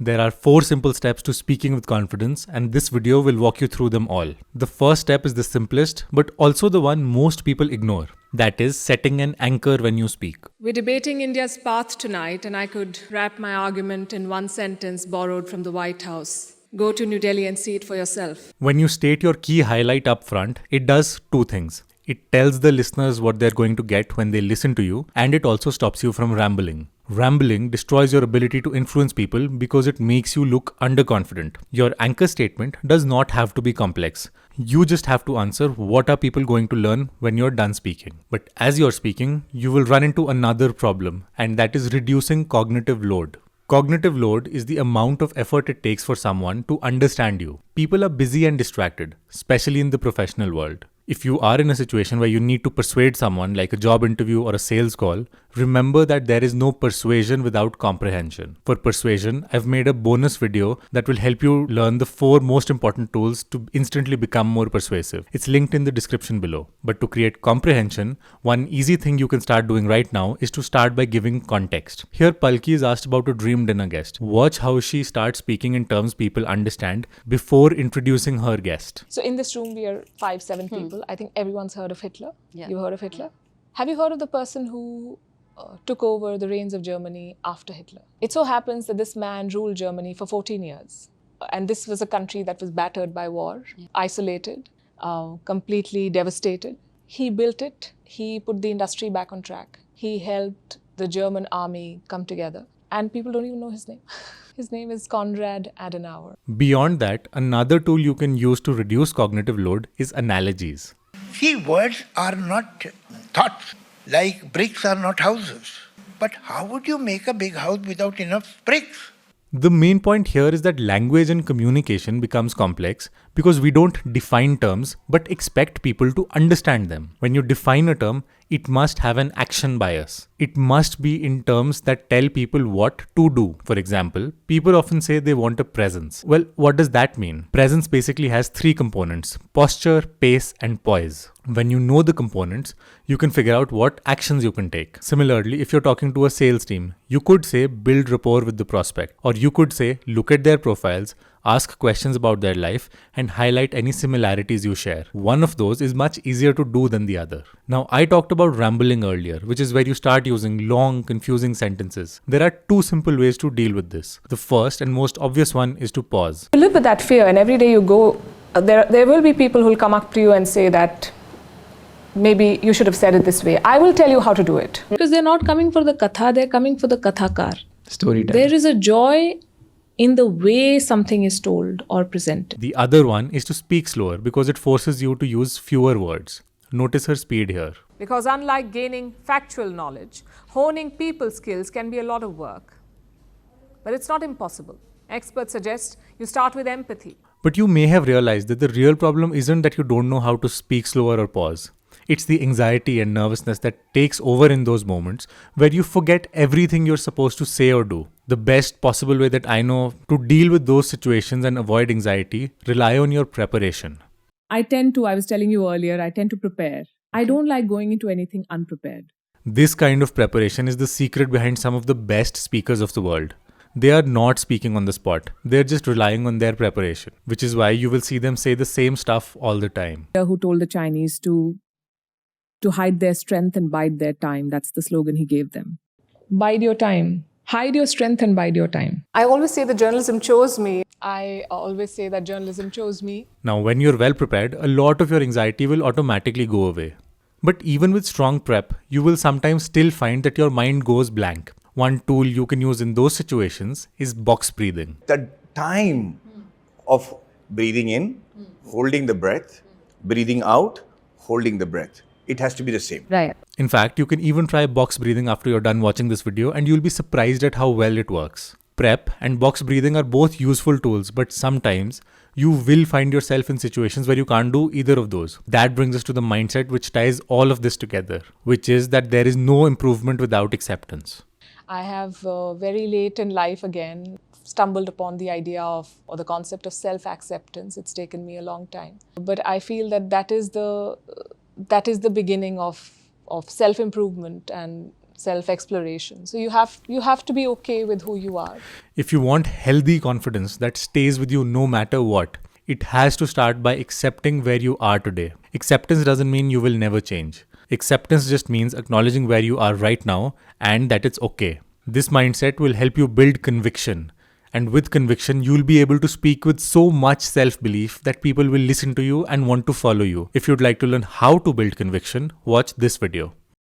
There are 4 simple steps to speaking with confidence, and this video will walk you through them all. The first step is the simplest, but also the one most people ignore. That is setting an anchor when you speak. We're debating India's path tonight, and I could wrap my argument in one sentence borrowed from the White House. Go to New Delhi and see it for yourself. When you state your key highlight up front, it does 2 things. It tells the listeners what they're going to get when they listen to you, and it also stops you from rambling. Rambling destroys your ability to influence people because it makes you look underconfident. Your anchor statement does not have to be complex. You just have to answer what are people going to learn when you're done speaking. But as you're speaking, you will run into another problem, and that is reducing cognitive load. Cognitive load is the amount of effort it takes for someone to understand you. People are busy and distracted, especially in the professional world. If you are in a situation where you need to persuade someone, like a job interview or a sales call, remember that there is no persuasion without comprehension. For persuasion, I've made a bonus video that will help you learn the 4 most important tools to instantly become more persuasive. It's linked in the description below. But to create comprehension, one easy thing you can start doing right now is to start by giving context. Here, Palki is asked about a dream dinner guest. Watch how she starts speaking in terms people understand before introducing her guest. So in this room, we are 5-7 people. I think everyone's heard of Hitler. Yeah. You've heard of Hitler? Have you heard of the person who took over the reins of Germany after Hitler? It so happens that this man ruled Germany for 14 years. And this was a country that was battered by war, isolated, completely devastated. He built it. He put the industry back on track. He helped the German army come together. And people don't even know his name. His name is Konrad Adenauer. Beyond that, another tool you can use to reduce cognitive load is analogies. See, words are not thoughts, like bricks are not houses. But how would you make a big house without enough bricks? The main point here is that language and communication becomes complex because we don't define terms but expect people to understand them. When you define a term, it must have an action bias. It must be in terms that tell people what to do. For example, people often say they want a presence. Well, what does that mean? Presence basically has 3 components: posture, pace, and poise. When you know the components, you can figure out what actions you can take. Similarly, if you're talking to a sales team, you could say build rapport with the prospect, or you could say look at their profiles, ask questions about their life, and highlight any similarities you share. One of those is much easier to do than the other. Now, I talked about rambling earlier, which is where you start using long, confusing sentences. There are 2 simple ways to deal with this. The first and most obvious one is to pause. You live with that fear, and every day you go, there will be people who will come up to you and say that maybe you should have said it this way. I will tell you how to do it. Because they're not coming for the katha, they're coming for the kathakar. Storytelling. There is a joy in the way something is told or presented. The other one is to speak slower because it forces you to use fewer words. Notice her speed here. Because unlike gaining factual knowledge, honing people skills can be a lot of work. But it's not impossible. Experts suggest you start with empathy. But you may have realized that the real problem isn't that you don't know how to speak slower or pause. It's the anxiety and nervousness that takes over in those moments where you forget everything you're supposed to say or do. The best possible way that I know to deal with those situations and avoid anxiety, rely on your preparation. I was telling you earlier, I tend to prepare. I don't like going into anything unprepared. This kind of preparation is the secret behind some of the best speakers of the world. They are not speaking on the spot. They're just relying on their preparation, which is why you will see them say the same stuff all the time. Who told the Chinese to hide their strength and bide their time. That's the slogan he gave them. Bide your time. Hide your strength and bide your time. I always say that journalism chose me. I always say that journalism chose me. Now, when you're well prepared, a lot of your anxiety will automatically go away. But even with strong prep, you will sometimes still find that your mind goes blank. One tool you can use in those situations is box breathing. The time of breathing in, holding the breath, breathing out, holding the breath. It has to be the same. Right. In fact, you can even try box breathing after you're done watching this video and you'll be surprised at how well it works. Prep and box breathing are both useful tools, but sometimes you will find yourself in situations where you can't do either of those. That brings us to the mindset which ties all of this together, which is that there is no improvement without acceptance. I have very late in life again stumbled upon the idea of, or the concept of self-acceptance. It's taken me a long time. But I feel that that is the beginning of self-improvement and self-exploration. So you have to be okay with who you are. If you want healthy confidence that stays with you no matter what, it has to start by accepting where you are today. Acceptance doesn't mean you will never change. Acceptance just means acknowledging where you are right now and that it's okay. This mindset will help you build conviction. And with conviction, you'll be able to speak with so much self-belief that people will listen to you and want to follow you. If you'd like to learn how to build conviction, watch this video.